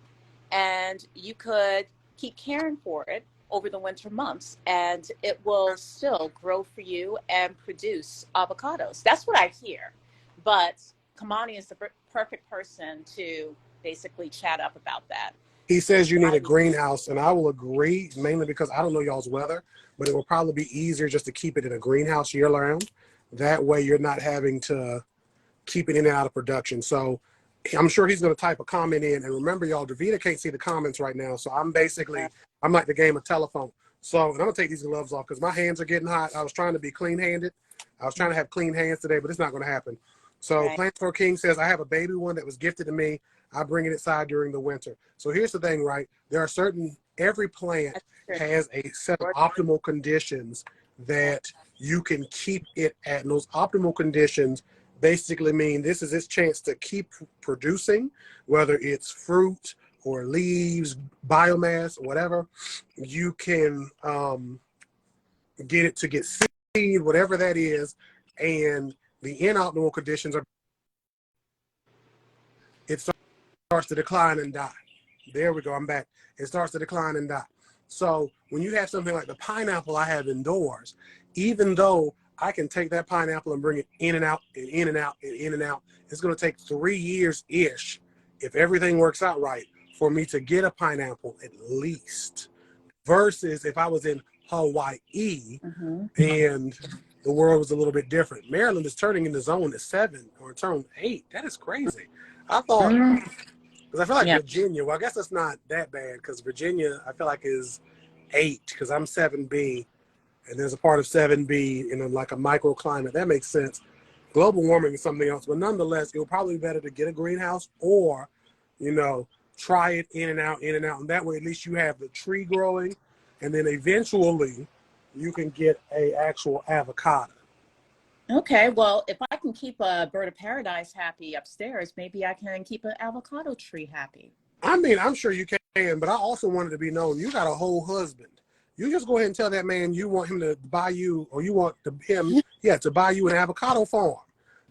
And you could keep caring for it over the winter months, and it will still grow for you and produce avocados. That's what I hear. But Kamani is the perfect person to basically chat up about that. He says you need a greenhouse, and I will agree, mainly because I don't know y'all's weather, but it will probably be easier just to keep it in a greenhouse year round. That way you're not having to keep it in and out of production. So I'm sure he's going to type a comment in. And remember, y'all, Davida can't see the comments right now. So I'm like the game of telephone. So, and I'm going to take these gloves off because my hands are getting hot. I was trying to be clean-handed. I was trying to have clean hands today, but it's not going to happen. So right. Plants for King says, I have a baby one that was gifted to me. I bring it inside during the winter. So here's the thing, right? There are every plant has a set of optimal conditions that you can keep it at. And those optimal conditions basically mean this is its chance to keep producing, whether it's fruit or leaves, biomass, whatever. You can get it to get seed, whatever that is, and the inoptimal conditions are it starts to decline and die. There we go, I'm back. It starts to decline and die. So when you have something like the pineapple I have indoors, even though I can take that pineapple and bring it in and out and in and out and in and out, it's going to take 3 years-ish, if everything works out right, for me to get a pineapple at least. Versus if I was in Hawaii and the world was a little bit different. Maryland is turning in the zone at 7 or turned 8. That is crazy. I thought, because I feel like Virginia, well, I guess that's not that bad because Virginia, I feel like is 8 because I'm 7B. And there's a part of 7B in like a microclimate. That makes sense. Global warming is something else. But nonetheless, it will probably be better to get a greenhouse or, try it in and out, in and out. And that way, at least you have the tree growing. And then eventually, you can get a actual avocado. Okay, well, if I can keep a bird of paradise happy upstairs, maybe I can keep an avocado tree happy. I mean, I'm sure you can, but I also wanted to be known. You got a whole husband. You just go ahead and tell that man you want him to buy you, or you want him to buy you an avocado farm.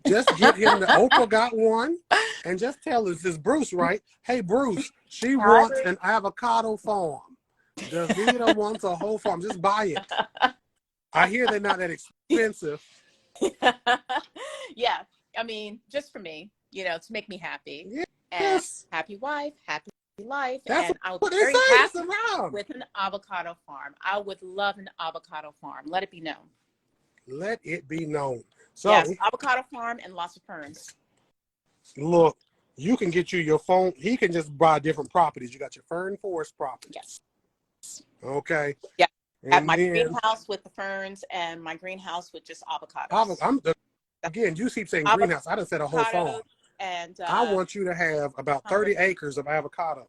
Just get him the Oprah got one, and just tell us, this is Bruce, right? Hey, Bruce, she wants an avocado farm. Davida wants a whole farm. Just buy it. I hear they're not that expensive. Yeah, I mean, just for me, to make me happy. Yes. And happy wife, happy life. That's and I would be very happy with an avocado farm. I would love an avocado farm. Let it be known. Let it be known. So, yes, avocado farm and lots of ferns. Look, you can get your phone. He can just buy different properties. You got your fern forest properties. Yes. Okay. Yeah. At my greenhouse with the ferns and my greenhouse with just avocados. Again, you keep saying greenhouse. I done said a whole farm. And I want you to have about 30 acres of avocado.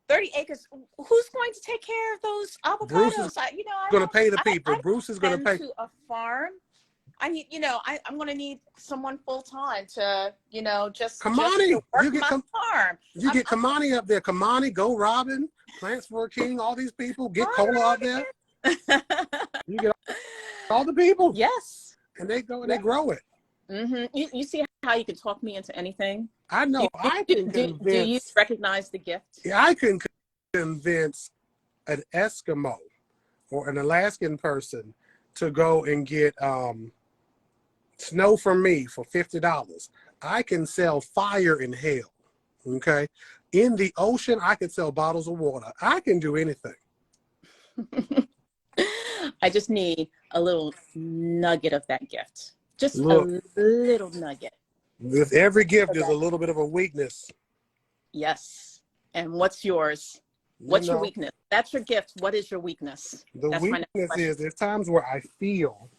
30 acres. Who's going to take care of those avocados? Bruce is going to pay the people. Bruce is going to pay. To a farm. I need, I'm going to need someone full time to, just Kamani, to work my farm. You get Kamani up there. Kamani, Go Robin, Plants for a King, all these people. Get Cola up there. You get all the people. Yes. And they go and they grow it. Mm-hmm. You see how you can talk me into anything? I know. Do you recognize the gift? Yeah, I can convince an Eskimo or an Alaskan person to go and get snow from me for $50. I can sell fire in hell. Okay. In the ocean, I can sell bottles of water. I can do anything. I just need a little nugget of that gift. Just Look, a little nugget. with every gift, there's a little bit of a weakness. Yes. And what's yours? What's your weakness? That's your gift. What is your weakness? The That's weakness is there's times where I feel,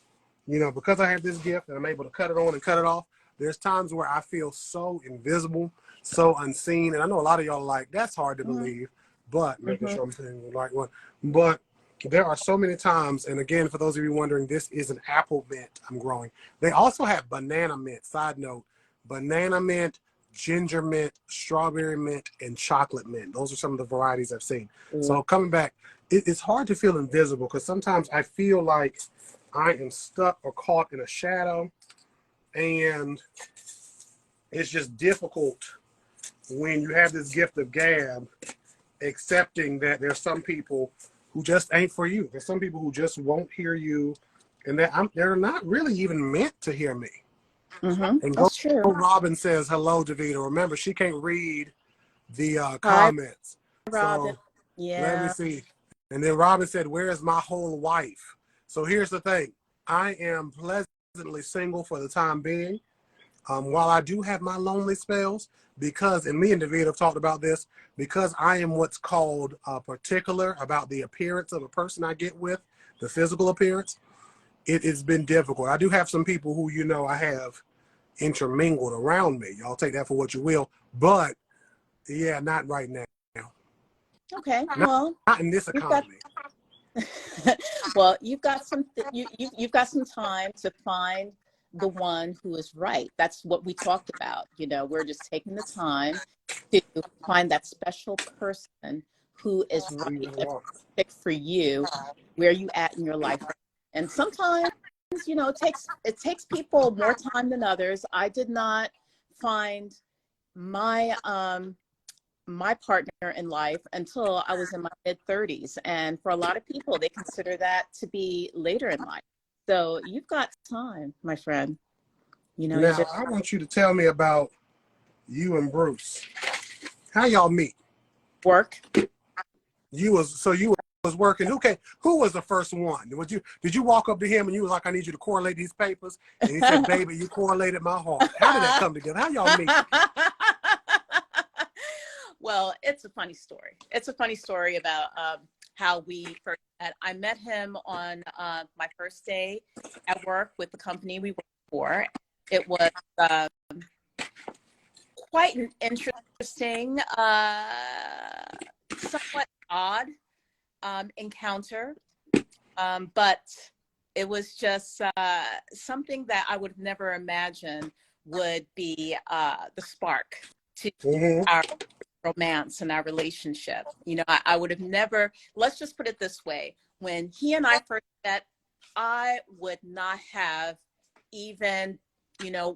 because I have this gift and I'm able to cut it on and cut it off, there's times where I feel so invisible, so unseen. And I know a lot of y'all are like, that's hard to believe, but making sure I'm saying the right one. But there are so many times, and again, for those of you wondering, this is an apple mint I'm growing. They also have banana mint, side note, banana mint, ginger mint, strawberry mint, and chocolate mint. Those are some of the varieties I've seen. So coming back, it's hard to feel invisible because sometimes I feel like I am stuck or caught in a shadow, and it's just difficult when you have this gift of gab, accepting that there's some people who just ain't for you. There's some people who just won't hear you, and that they're not really even meant to hear me. And That's true. Robin says, hello, Davida. Remember, she can't read the comments. Robin. So Yeah. let me see. And then Robin said, where is my whole wife? So here's the thing. I am pleasantly single for the time being. While I do have my lonely spells, because, and me and Davida have talked about this, because I am what's called particular about the appearance of a person I get with, the physical appearance, it's been difficult. I do have some people who, I have intermingled around me. Y'all take that for what you will. But, yeah, not right now. Okay, well, not in this economy. Well, you've got you've got some time to find the one who is right. That's what we talked about. We're just taking the time to find that special person who is right and perfect for you, where you at in your life. And sometimes, it takes people more time than others. I did not find my my partner in life until I was in my mid-30s. And for a lot of people, they consider that to be later in life. So you've got time, my friend. Now, I want you to tell me about you and Bruce. How y'all meet? Work. You was working. Who was the first one? Did you walk up to him and you was like, I need you to correlate these papers? And he said, baby, you correlated my heart. How did that come together? How y'all meet? Well, it's a funny story. It's a funny story about how we first met. I met him on my first day at work with the company we worked for. It was quite an interesting, somewhat odd encounter, but it was just something that I would have never imagined would be the spark to our romance and our relationship. I would have never, let's just put it this way. When he and I first met, I would not have even,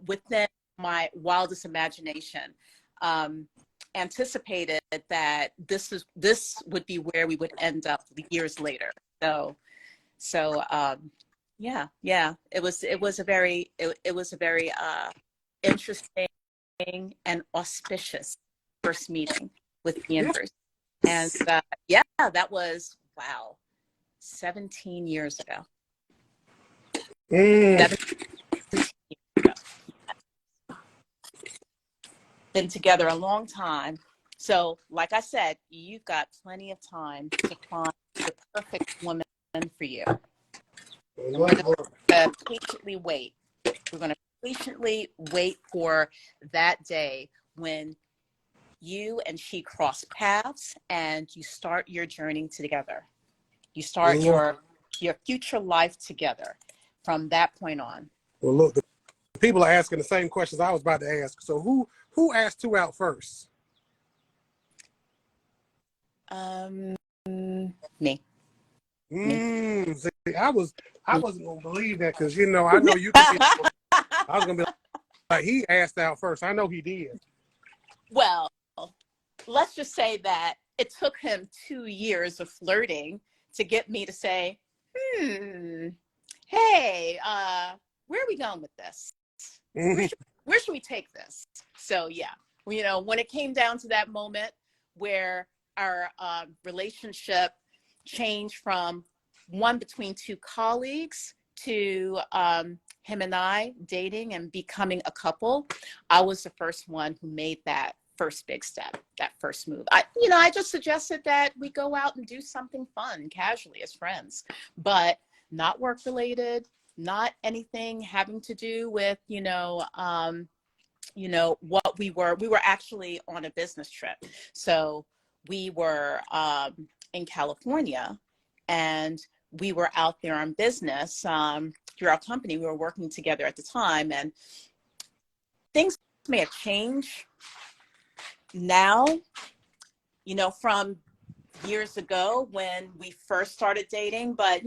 within my wildest imagination, anticipated that this would be where we would end up years later. So yeah, it was a very interesting and auspicious first meeting with me and Bruce. And yeah, that was, wow, 17 years ago. 17 years ago. Been together a long time. So like I said, you've got plenty of time to find the perfect woman for you. And we're going to patiently wait. We're going to patiently wait for that day when you and she cross paths and you start your journey together. You start your future life together from that point on. Well, look, the people are asking the same questions I was about to ask. So who asked who out first? Me. See, I wasn't gonna believe that because I know you could be, I was gonna be like he asked out first. I know he did. Well, let's just say that it took him 2 years of flirting to get me to say, hey, where are we going with this? Where should we take this? So yeah, you know, when it came down to that moment where our relationship changed from one between two colleagues to him and I dating and becoming a couple, I was the first one who made that first big step, that first move. I just suggested that we go out and do something fun, casually as friends, but not work related, not anything having to do with, what we were actually on a business trip. So we were in California, and we were out there on business through our company. We were working together at the time, and things may have changed now, from years ago when we first started dating, but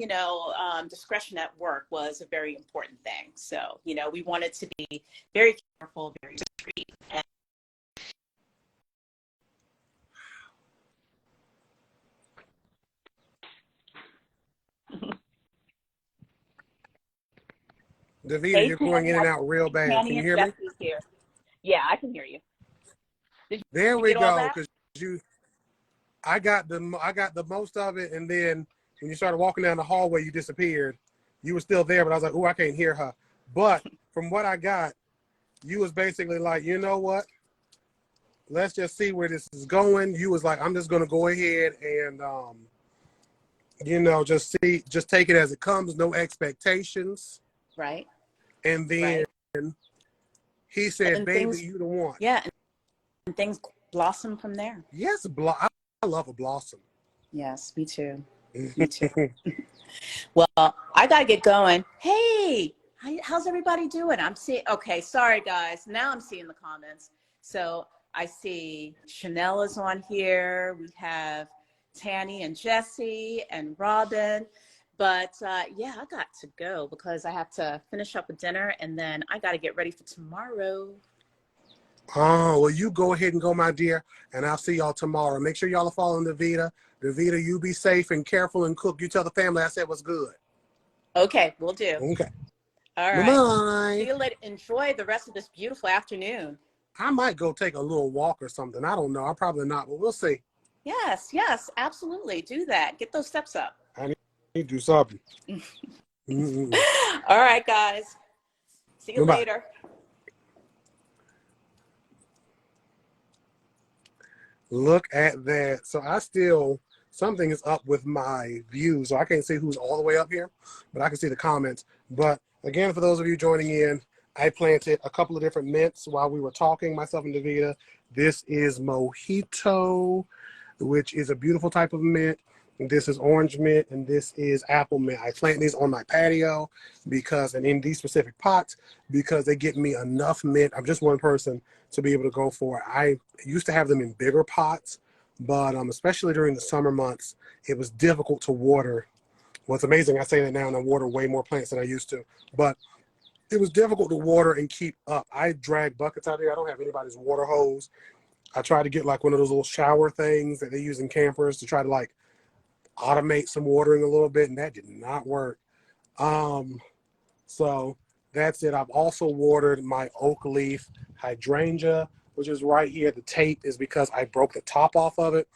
discretion at work was a very important thing. So we wanted to be very careful, very discreet. And Davida, you're going in and out real bad. Can you hear me? Here. Yeah, I can hear you. There we go. Because I got the most of it, and then when you started walking down the hallway, you disappeared. You were still there, but I was like, "Oh, I can't hear her." But from what I got, you was basically like, "You know what? Let's just see where this is going." You was like, "I'm just gonna go ahead and just take it as it comes, no expectations." Right. And then he said, and "Baby, you the one." Yeah, and things blossom from there. Yes, I love a blossom. Yes, me too. Me too. Well, I gotta get going. Hey, how's everybody doing? Okay, sorry guys. Now I'm seeing the comments. So I see Chanel is on here. We have Tanny and Jesse and Robin. But yeah, I got to go because I have to finish up with dinner, and then I got to get ready for tomorrow. Oh, well, you go ahead and go, my dear, and I'll see y'all tomorrow. Make sure y'all are following Davida. Davida, you be safe and careful and cook. You tell the family I said what's good. Okay, we'll do. Okay. All right. Bye-bye. See you later. Enjoy the rest of this beautiful afternoon. I might go take a little walk or something. I don't know. I'm probably not, but we'll see. Yes, absolutely. Do that. Get those steps up. I need to do something. All right, guys. See you later. Look at that. So something is up with my view. So I can't see who's all the way up here, but I can see the comments. But again, for those of you joining in, I planted a couple of different mints while we were talking, myself and Davida. This is Mojito, which is a beautiful type of mint. This is orange mint, and this is apple mint. I plant these on my patio and in these specific pots, because they get me enough mint. I'm just one person to be able to go for it. I used to have them in bigger pots, but especially during the summer months, it was difficult to water. Well, it's amazing. I say that now, and I water way more plants than I used to, but it was difficult to water and keep up. I drag buckets out here. I don't have anybody's water hose. I tried to get like one of those little shower things that they use in campers to try to like automate some watering a little bit, and that did not work. So that's it. I've also watered my oak leaf hydrangea, which is right here. The tape is because I broke the top off of it.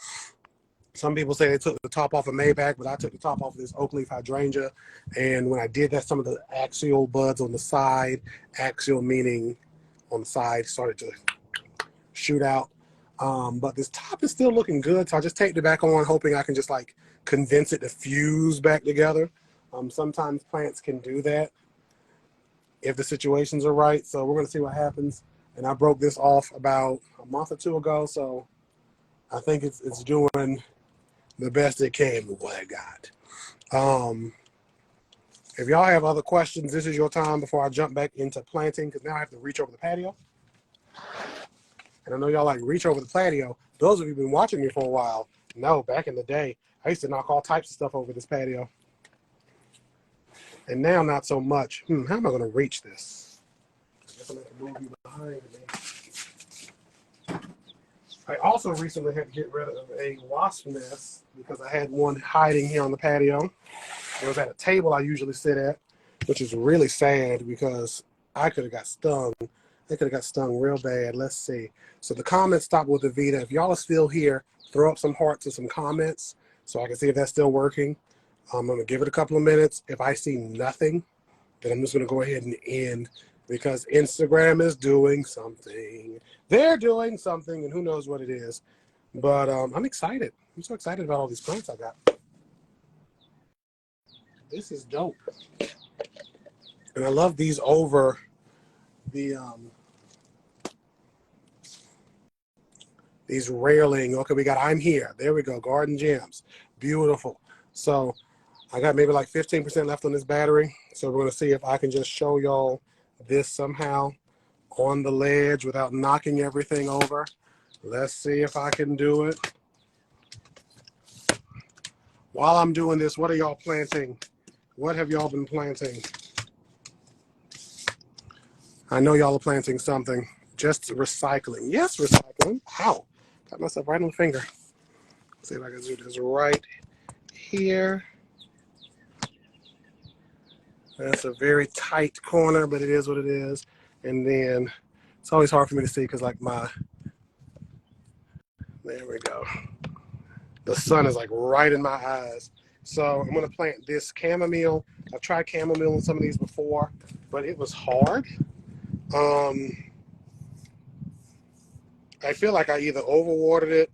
Some people say they took the top off of Maybach, but I took the top off of this oak leaf hydrangea. And when I did that, some of the axial buds on the side, axial meaning on the side, started to shoot out. But this top is still looking good. So I just taped it back on, hoping I can just like convince it to fuse back together. Sometimes plants can do that if the situations are right. So we're going to see what happens. And I broke this off about a month or two ago. So I think it's doing the best it can with what I got. If y'all have other questions, this is your time before I jump back into planting, because now I have to reach over the patio. And I know y'all like reach over the patio. Those of you who've been watching me for a while know back in the day, I used to knock all types of stuff over this patio. And now not so much. How am I going to reach this? I guess I'm going to move you behind me. I also recently had to get rid of a wasp nest because I had one hiding here on the patio. It was at a table I usually sit at, which is really sad because I could have got stung. They could have got stung real bad. Let's see. So the comments stopped with Davida. If y'all are still here, throw up some hearts and some comments so I can see if that's still working. I'm going to give it a couple of minutes. If I see nothing, then I'm just going to go ahead and end because Instagram is doing something. They're doing something, and who knows what it is. But I'm excited. I'm so excited about all these plants I got. This is dope. And I love these over the these railing. Okay, we got I'm Here. There we go. Garden Gems. Beautiful. So I got maybe like 15% left on this battery. So we're going to see if I can just show y'all this somehow on the ledge without knocking everything over. Let's see if I can do it. While I'm doing this, what are y'all planting? What have y'all been planting? I know y'all are planting something. Just recycling. Yes, recycling. Ow. Got myself right on the finger. Let's see if I can do this right here. That's a very tight corner, but it is what it is. And then it's always hard for me to see because like there we go. The sun is like right in my eyes. So I'm gonna plant this chamomile. I've tried chamomile in some of these before, but it was hard. I feel like I either overwatered it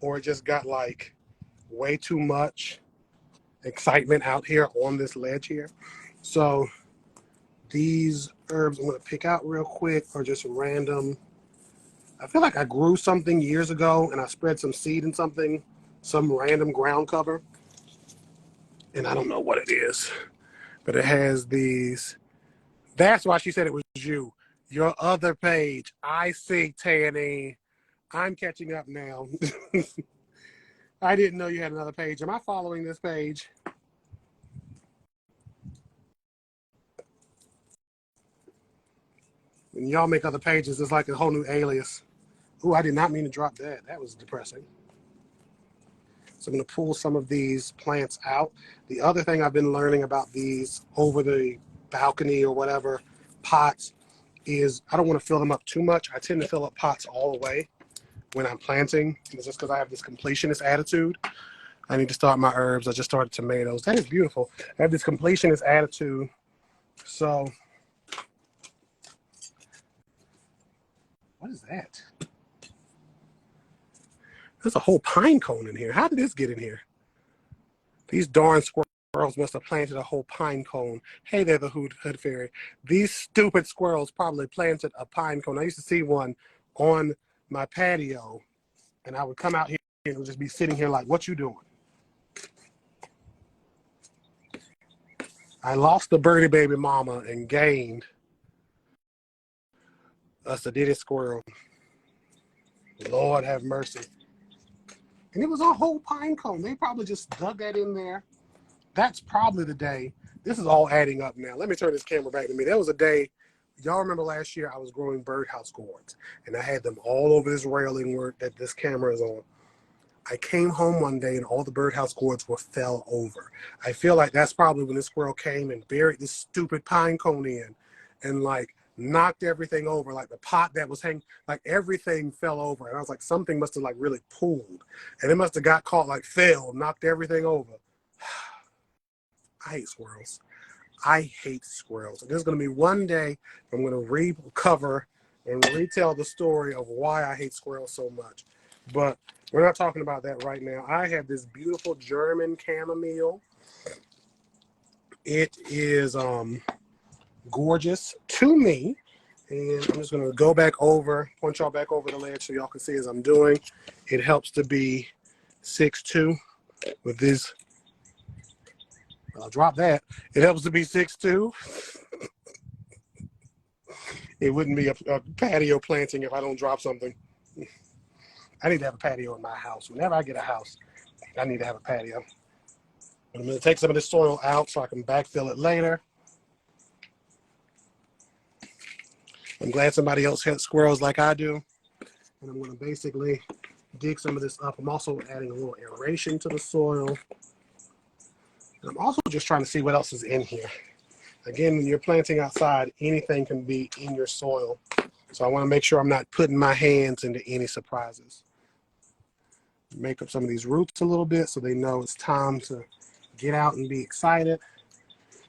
or it just got like way too much excitement out here on this ledge here. So these herbs I'm gonna pick out real quick are just random. I feel like I grew something years ago and I spread some seed in something, some random ground cover. And I don't know what it is, but it has these. That's why she said it was you. Your other page. I see, Tanny. I'm catching up now. I didn't know you had another page. Am I following this page? When y'all make other pages, it's like a whole new alias. Ooh, I did not mean to drop that. That was depressing. So I'm going to pull some of these plants out. The other thing I've been learning about these over the balcony or whatever pots is I don't want to fill them up too much. I tend to fill up pots all the way when I'm planting. It's just because I have this completionist attitude. I need to start my herbs. I just started tomatoes. That is beautiful. I have this completionist attitude. So, what is that? There's a whole pine cone in here. How did this get in here? These darn squirrels must have planted a whole pine cone. Hey there, the hood fairy. These stupid squirrels probably planted a pine cone. I used to see one on my patio, and I would come out here and it would just be sitting here like, what you doing? I lost the birdie baby mama and gained a sedated squirrel. Lord have mercy. And it was a whole pine cone. They probably just dug that in there. That's probably the day. This is all adding up now. Let me turn this camera back to me. There was a day, y'all remember last year I was growing birdhouse gourds, and I had them all over this railing where that this camera is on. I came home one day and all the birdhouse gourds fell over. I feel like that's probably when this squirrel came and buried this stupid pine cone in and like knocked everything over. Like the pot that was hanging, like everything fell over. And I was like, something must have like really pulled and it must have got caught, like fell, knocked everything over. I hate squirrels. I hate squirrels. And there's going to be one day I'm going to recover and retell the story of why I hate squirrels so much. But we're not talking about that right now. I have this beautiful German chamomile. It is gorgeous to me. And I'm just going to go back over, point y'all back over the ledge so y'all can see as I'm doing. It helps to be 6'2" with this. I'll drop that. It helps to be 6'2". It wouldn't be a patio planting if I don't drop something. I need to have a patio in my house. Whenever I get a house, I need to have a patio. I'm going to take some of this soil out so I can backfill it later. I'm glad somebody else has squirrels like I do. And I'm going to basically dig some of this up. I'm also adding a little aeration to the soil. And I'm also just trying to see what else is in here. Again, when you're planting outside, anything can be in your soil. So I want to make sure I'm not putting my hands into any surprises. Make up some of these roots a little bit so they know it's time to get out and be excited.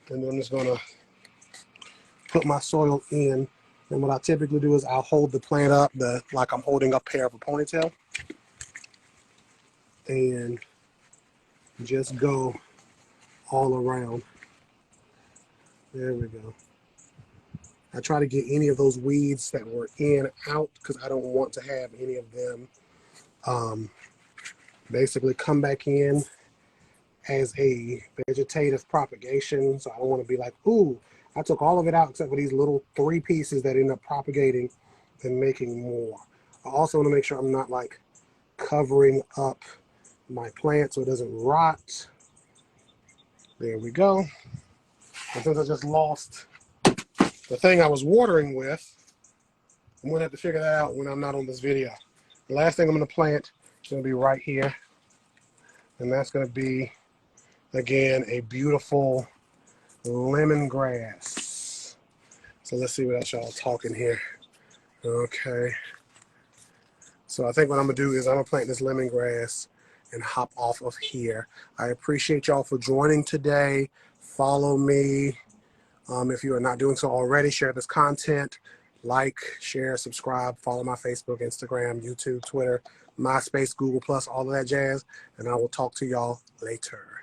And then I'm just gonna put my soil in. And what I typically do is I'll hold the plant up like I'm holding up hair of a ponytail. And just go all around. There we go. I try to get any of those weeds that were in out because I don't want to have any of them basically come back in as a vegetative propagation. So I don't want to be like, ooh, I took all of it out except for these little 3 pieces that end up propagating and making more. I also want to make sure I'm not like covering up my plant so it doesn't rot. There we go. And since I just lost the thing I was watering with, I'm gonna have to figure that out when I'm not on this video. The last thing I'm gonna plant is gonna be right here. And that's gonna be, again, a beautiful lemongrass. So let's see what else y'all talking here. Okay. So I think what I'm gonna do is I'm gonna plant this lemongrass and hop off of here. I appreciate y'all for joining today. Follow me. If you are not doing so already, share this content. Like, share, subscribe, follow my Facebook, Instagram, YouTube, Twitter, MySpace, Google+, all of that jazz. And I will talk to y'all later.